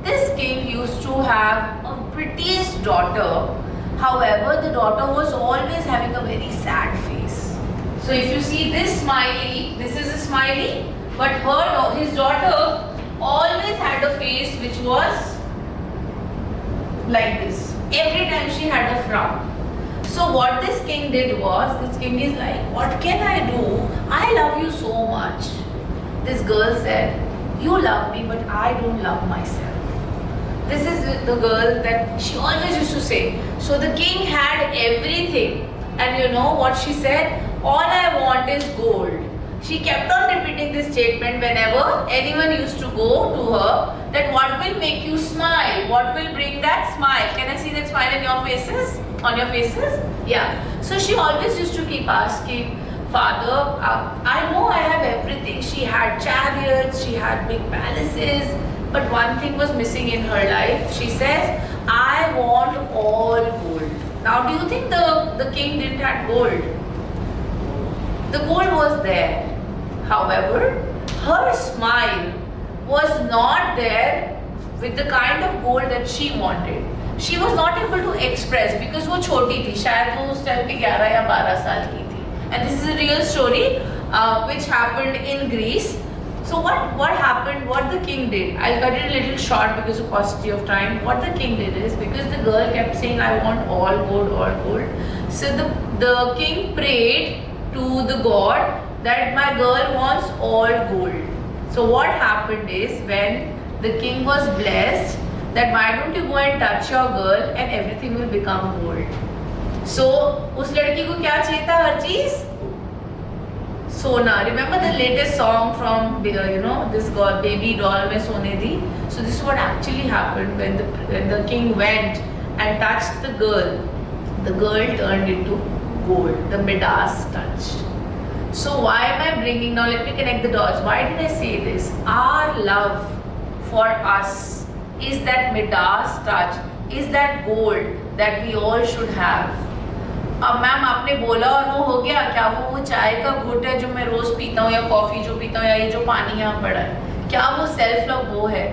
This king used to have a prettiest daughter. However, the daughter was always having a very sad face. So if you see this smiley, this is a smiley, but his daughter always had a face which was like this. Every time she had a frown. So what this king did was, this king is like, what can I do? I love you so much. This girl said, you love me, but I don't love myself. This is the girl that she always used to say. So the king had everything. And you know what she said? All I want is gold. She kept on repeating this statement whenever anyone used to go to her, that what will make you smile? What will bring that smile? Can I see that smile in your faces? On your faces? Yeah. So she always used to keep asking, Father, I know I have everything. She had chariots, she had big palaces, but one thing was missing in her life. She says, I want all gold. Now, do you think the king didn't have gold? The gold was there. However, her smile was not there with the kind of gold that she wanted. She was not able to express because वो छोटी थी, शायद वो उस time पे 11 या 12 साल की थी. And this is a real story which happened in Greece. So what happened, what the king did, I'll cut it a little short because of paucity of time. What the king did is, because the girl kept saying, I want all gold, all gold. So the king prayed to the god that my girl wants all gold. So what happened is, when the king was blessed, that why don't you go and touch your girl and everything will become gold. So उस लड़की को क्या चाहिए था? हर चीज सोना. Remember the latest song from this girl, baby doll में सोने दी. So this is what actually happened when the king went and touched the girl. The girl turned into gold. The Midas touch. So why am I bringing now? Let me connect the dots. Why did I say this? Our love for us is that Midas touch, is that gold that we all should have. अब ma'am आपने बोला और वो हो गया क्या? वो चाय का घूंट है जो मैं रोज पीता हूँ, या कॉफी जो पीता हूँ, या ये जो पानी यहाँ पड़ा है, क्या वो सेल्फ लव वो है?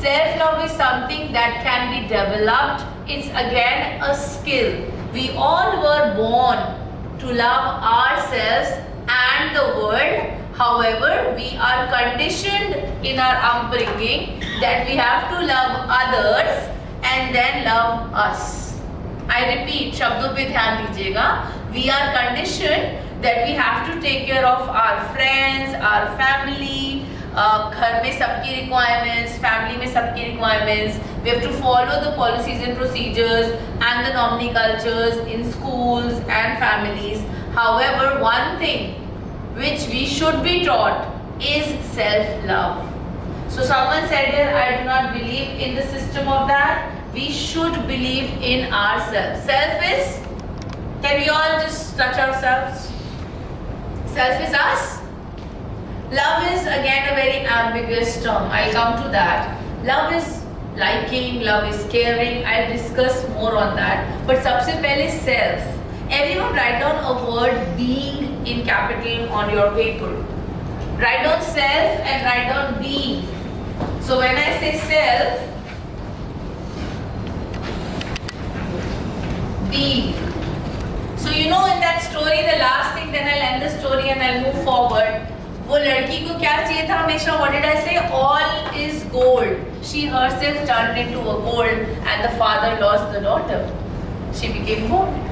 Self love is something that can be developed. It's again a skill. We all were born to love ourselves and the world. However, we are conditioned in our upbringing that we have to love others and then love us. I repeat, शब्दों पे ध्यान दीजिएगा. We are conditioned that we have to take care of our friends, our family. घर में सबकी requirements, family में सबकी requirements. We have to follow the policies and procedures and the nominee cultures in schools and families. However, one thing which we should be taught is self-love. So someone said here, I do not believe in the system of that. We should believe in ourselves. Self is, can we all just touch ourselves? Self is us. Love is again a very ambiguous term. I'll come to that. Love is liking, love is caring. I'll discuss more on that. But सबसे पहले self. Everyone write down a word being in capital on your paper. Write down self and write down being. So when I say self, being. So you know in that story, the last thing, then I'll end the story and I'll move forward. वो लड़की को क्या चाहिए था हमेशा? What did I say? All is gold. She herself turned into a gold and the father lost the daughter. She became gold.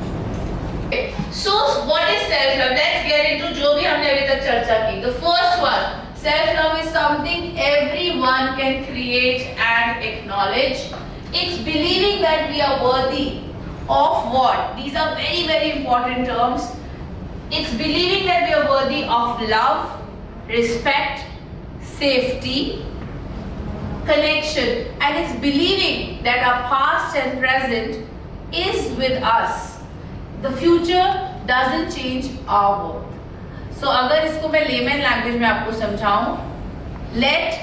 So what is self-love? Let's get into जो भी हमने अभी तक चर्चा की. The first one, self-love is something everyone can create and acknowledge. It's believing that we are worthy of what? These are very, very important terms. It's believing that we are worthy of love, respect, safety, connection, and it's believing that our past and present is with us. The future doesn't change our worth. So अगर इसको मैं layman language में आपको समझाऊं, let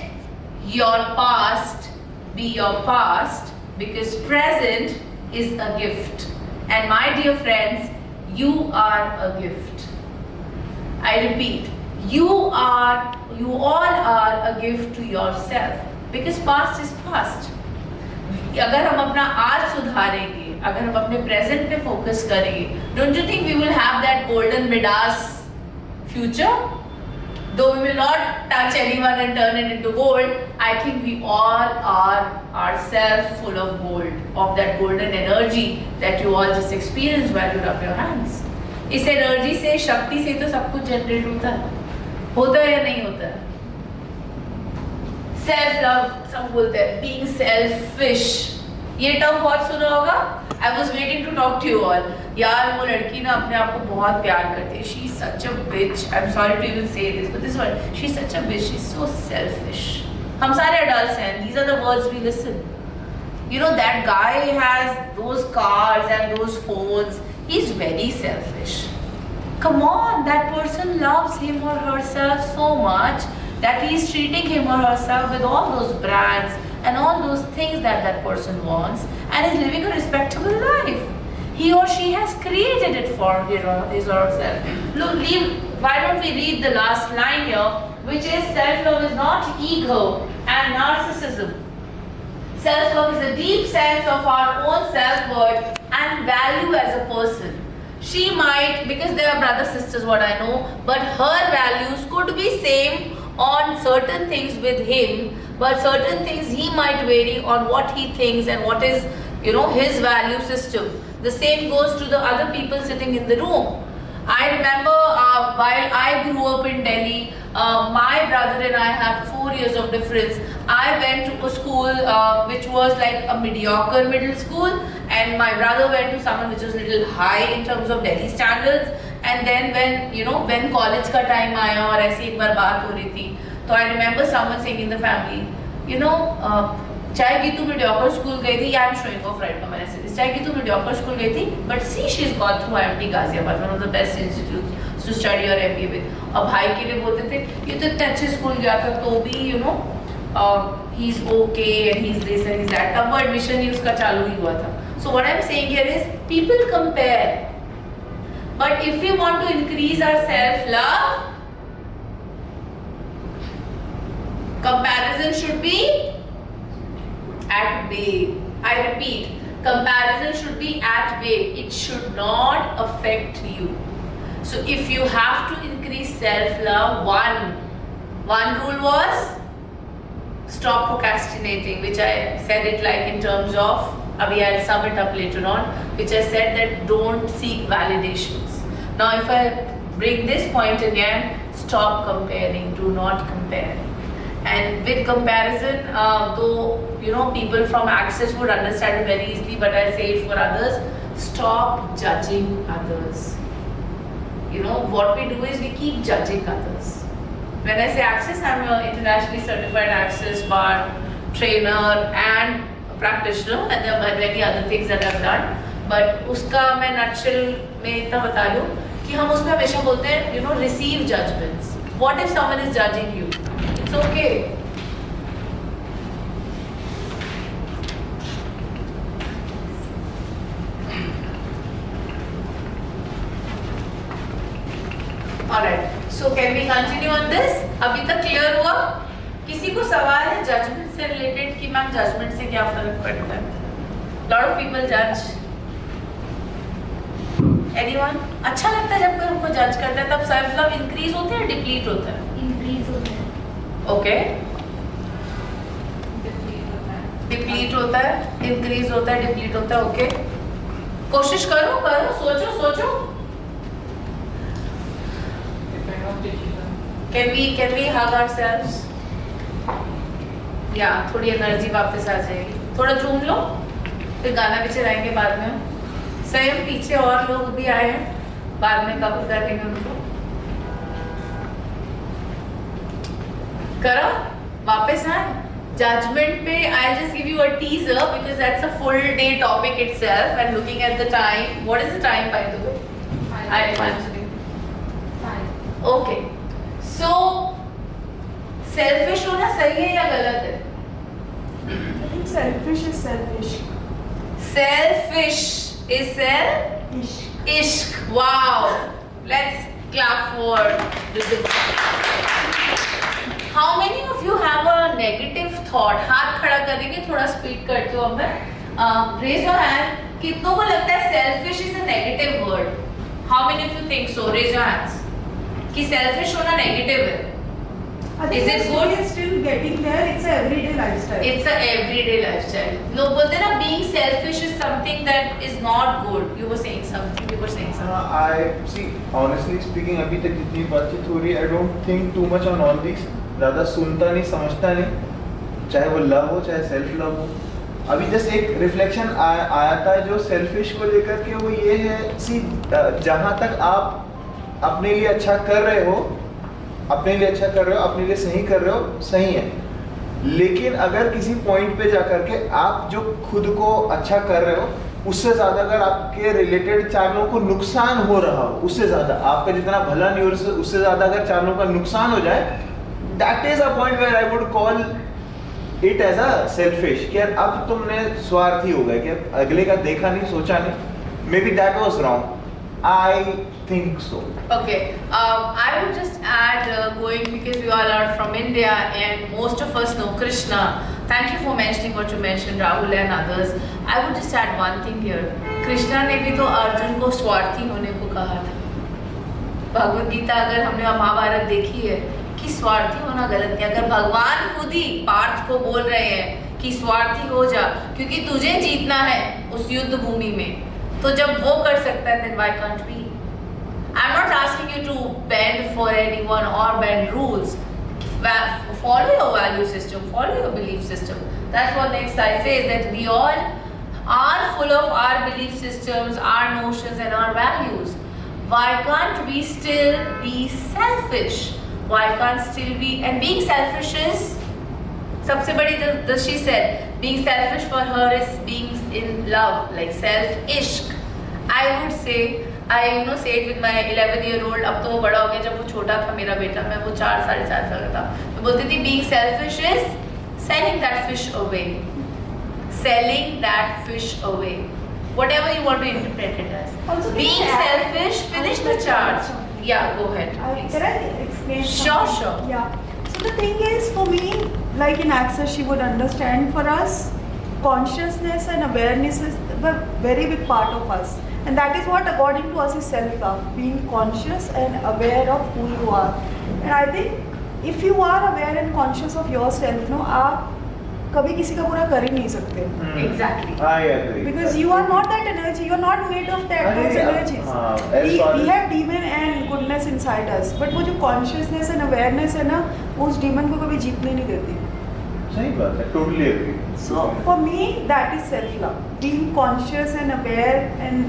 your past be your past because present is a gift. And my dear friends, you are a gift. I repeat, you all are a gift to yourself because past is past. अगर हम अपना आज सुधारेंगे, अगर हम अपने present पे focus करेंगे, don't you think we will have that golden Midas future? Though we will not touch anyone and turn it into gold, I think we all are ourselves full of gold, of that golden energy that you all just experienced while you rub your hands. इस energy से, शक्ति से तो सब कुछ generate होता है या नहीं होता है? सेल्फ लव, सब बोलते हैं बीइंग सेल्फिश, ये टर्म बहुत सुना होगा. I was waiting to talk to you all. यार वो लड़की ना अपने आप को बहुत प्यार करती है. She is such a bitch. I'm sorry to even say this, but this one, she is such a bitch. She is so selfish. हम सारे adults हैं. These are the words we listen. You know that guy has those cars and those phones. He's very selfish. Come on, that person loves him or herself so much that he is treating him or herself with all those brands and all those things that that person wants, and is living a respectable life. He or she has created it for his or herself. Look, why don't we read the last line here, which is self-love is not ego and narcissism. Self-love is a deep sense of our own self-worth and value as a person. She might, because they are brother sisters what I know, but her values could be same on certain things with him, but certain things he might vary on what he thinks and what is, you know, his value system. The same goes to the other people sitting in the room. I remember while I grew up in Delhi, my brother and I have 4 years of difference. I went to a school which was like a mediocre middle school, and my brother went to someone which was a little high in terms of Delhi standards. And then when college का time आया और ऐसी एक बार बात हो रही थी, तो I remember someone saying in the family, you know, चाहे कि तू mediocre school गई थी, yeah I'm showing off right now मैंने ऐसे, चाहे कि तू mediocre school गई थी, but see she's got through IMT Ghaziabad, one of the best institutes to study your MBA with. और भाई के लिए बोलते थे, ये तो इतने अच्छे स्कूल गया था तो भी you know he's okay and he's this and he's that. तब वो admission ही उसका चालू ही हुआ था. So what I'm saying here is people compare. But if we want to increase our self-love, comparison should be at bay. I repeat, comparison should be at bay. It should not affect you. So if you have to increase self-love, one rule was stop procrastinating, which I said it like in terms of, I'll sum it up later on, which I said that don't seek validations. Now if I bring this point again, stop comparing, do not compare. And with comparison, though you know people from Access would understand it very easily, but I say it for others, stop judging others. You know what we do is we keep judging others. When I say Access, I'm an internationally certified Access bar trainer and practitioner, and there are many other things that I've done. But उसका मैं nutshell में इतना बता दूँ कि हम उसमें हमेशा बोलते हैं, you know, receive judgments. What if someone is judging you? It's okay. Alright. So can we continue on this? अभी तक clear हुआ? किसी को सवाल है जजमेंट से रिलेटेड कि मैम जजमेंट से क्या फर्क पड़ता है? Lot of people judge. Anyone? अच्छा लगता है जब कोई हमको जज करता है, तब सेल्फ लव इंक्रीज होता है, डिप्लीट होता है? इंक्रीज होता है. ओके. डिप्लीट होता है, इंक्रीज होता है, डिप्लीट होता है. ओके. कोशिश करो, सोचो. Can we hug ourselves? या थोड़ी एनर्जी वापस आ जाएगी. थोड़ा झूम लो, फिर गाना भी चलाएंगे बाद में. स्वयं पीछे और लोग भी आए हैं, बाद में कवर करेंगे उनको. करो, वापस आए. Judgment पे I'll just give you a teaser because that's a full day topic itself. And looking at the time, what is the time by the way? I'm answering. 5. Okay. So selfish होना सही है या गलत है? I think selfish is selfish. Selfish is self. Ishq. Wow. Let's clap for this. How many of you have a negative thought. हाथ खड़ा करेंगे, थोड़ा स्पीड करती हूँ अब मैं. Raise your hand. कितनों को लगता है selfish is a negative word? How many of you think so? Raise your hands. कि selfish होना negative है. I think Is it we good? are still getting there. It's a everyday lifestyle. It's a everyday lifestyle. लोग बोलते हैं ना being selfish is something that is not good. You were saying something. You were saying something. I see. Honestly speaking, अभी तक जितनी बातचीत हो रही है, I don't think too much on all these. ज़्यादा सुनता नहीं, समझता नहीं. चाहे वो लव हो, चाहे सेल्फ लव हो. अभी जस्ट एक रिफ्लेक्शन आया था जो सेल्फिश को लेकर के, वो ये है, सी जहाँ तक आप अपने लिए अच्छा कर रहे हो, अपने लिए अच्छा कर रहे हो, अपने लिए सही कर रहे हो, सही है. लेकिन अगर किसी पॉइंट पे जाकर के आप जो खुद को अच्छा कर रहे हो, उससे ज़्यादा अगर आपके रिलेटेड चार लोगों को नुकसान हो रहा हो, उससे ज़्यादा आपका जितना भला नहीं हो रहा, उससे ज़्यादा अगर चार लोगों का नुकसान हो जाए, that is a point where I would call it as a selfish. कि यार अब तुमने स्वार्थी हो गए, कि अगले का देखा नहीं, सोचा नहीं. May be that was wrong. I think so. Okay, I would just add, going because we all are from India and most of us know Krishna. Thank you for mentioning what you mentioned, Rahul and others. I would just add one thing here. Krishna ने भी तो अर्जुन को स्वार्थी होने को कहा था. भगवद गीता अगर हमने महाभारत देखी है कि स्वार्थी होना गलत नहीं. अगर भगवान खुद ही पार्थ को बोल रहे हैं कि स्वार्थी हो जा क्योंकि तुझे जीतना है उस युद्ध भूमि में, तो जब वो कर सकता है then why can't we? I'm not asking you to bend for anyone or bend rules. Follow your value system, follow your belief system. That's what next I say is that we all are full of our belief systems, our notions and our values. Why can't we still be selfish? Why can't still be, and being selfish is सबसे बड़ी जो she said, being selfish for her is being in love, like self-ishq. I would say, I say it with my 11-year-old. अब तो वो बड़ा हो गया, जब वो छोटा था मेरा बेटा, मैं वो 4-4.5 साल का था, मैं बोलती थी being selfish is selling that fish away. Selling that fish away. Whatever you want to interpret it as. Also, Being can I add- selfish, finish I the would like to charge. add something. Yeah, go ahead. Please. Can I explain? Sure, something? sure. Yeah. So the thing is, for me, like in Access, she would understand. For us, consciousness and awareness is a very big part of us, and that is what, according to us, is self-love. Being conscious and aware of who you are. And I think if you are aware and conscious of yourself, no, आप कभी किसी का बुरा कर ही नहीं सकते. Exactly. I agree. Because you are not that energy, you are not made of that those energies. We have demon and goodness inside us, but वो जो consciousness and awareness है ना, वो उस demon को कभी जीतने नहीं देती. सही बात है, totally agree. So for me, that is self-love. Being conscious and aware and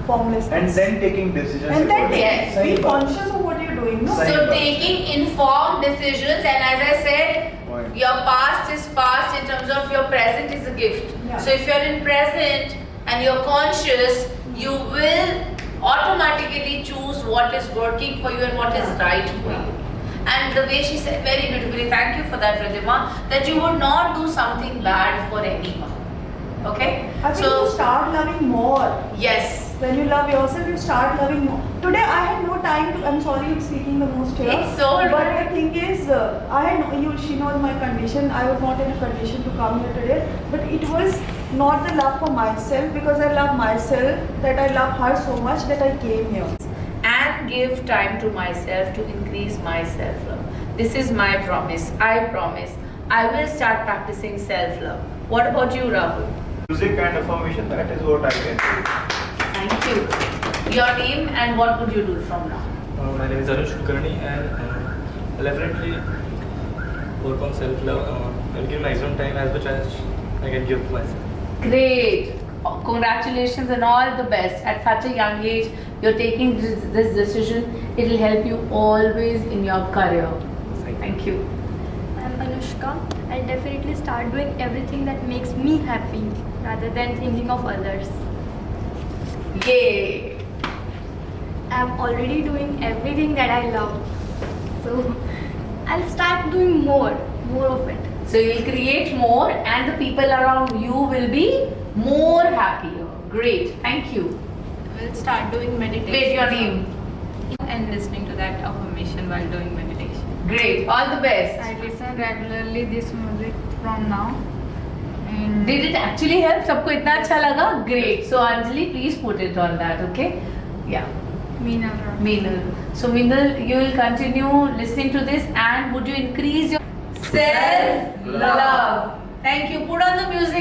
formlessness. And then taking decisions. And then Yes. be सही बात. conscious of what you're doing. No. Same. So taking informed decisions, and as I said, Point. your past is past in terms of your present is a gift. Yeah. So if you're in present and you're conscious, you will automatically choose what is working for you and what is right for you. And the way she said very beautifully, thank you for that, Radhima, that you would not do something bad for anyone. Okay? I think you start loving more. Yes. When you love yourself, you start loving more. Today I had no time to. I'm sorry, I'm speaking the most here. It's so But right. the thing is, I had no, she knows my condition. I was not in a condition to come here today. But it was not the love for myself, because I love myself, that I love her so much that I came here. And give time to myself to increase my self-love. This is my promise. I promise. I will start practicing self-love. What about you, Rahul? Music and affirmation, that is what I can do. Thank you. Your name and what would you do from now? My name is Anush Kulkarni and I'll definitely work on self-love and give maximum time as much as I can give to myself. Great. Congratulations and all the best. At such a young age, you're taking this decision. It will help you always in your career. Thank you. I'm Anushka. I'll definitely start doing everything that makes me happy rather than thinking of others. Yay. I'm already doing everything that I love. So I'll start doing more of it. So you'll create more and the people around you will be more happier. Great. Thank you. We'll start doing meditation. Wait, your name. And listening to that affirmation while doing meditation. Great. All the best. I listen regularly this music from now. And Did it actually help? सबको इतना अच्छा लगा? Great. So Anjali, please put it on that, okay? Yeah. Meenal. So Meenal, you will continue listening to this, and would you increase your self-love? Thank you. Put on the music.